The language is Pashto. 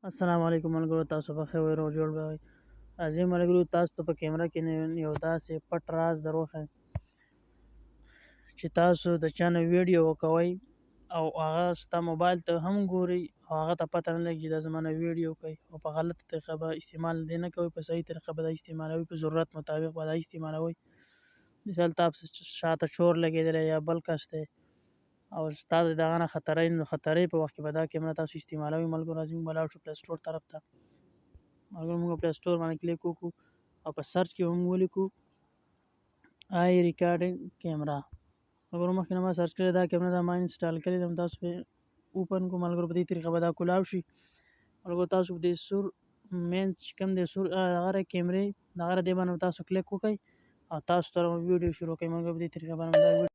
السلام علیکم ملګرو، تاسو په خیر او جوړ وئ. راځئ ملګرو، تاسو ته په کیمره کې یو داسې پټ راز در وښیم چې تاسو د چا نه ویډیو کوئ او هغه ستا موبایل ته هم ګوري او هغه ته پته نه لګي چې دا زما نه ویډیو کوي، او په غلطه طریقه به استعمال دې نه کوئ، په صحیح طریقه به دا استعمالوئ، په ضرورت مطابق به دا استعمالوئ. مثال تاسو شاته چور لګېدلی یا بل کس دی او ستا د دغه نه خطرې په وخت کې به دا کیمره تاسو استعمالوئ. ملګرو راځئ موږ به لاړ شو پلی سټور طرف ته. ملګرو موږ پلی سټور باندې کلیک وکړو او په سرچ کې به موږ ولیکو آی ریکارډینګ کیمره. ملګرو مخکې نه ما سرچ کړې دا کیمره دا ما انسټال کړې ده، تاسو به اوپن کړو. ملګرو په دې طریقه به دا کولاو شي. ملګرو تاسو په دې سور مین چې کوم دی سور هغه کیمرې دغه دې باندې تاسو کلیک وکړئ او تاسو سره ویډیو شروع کړئ. ملګرو په دې طریقه باندې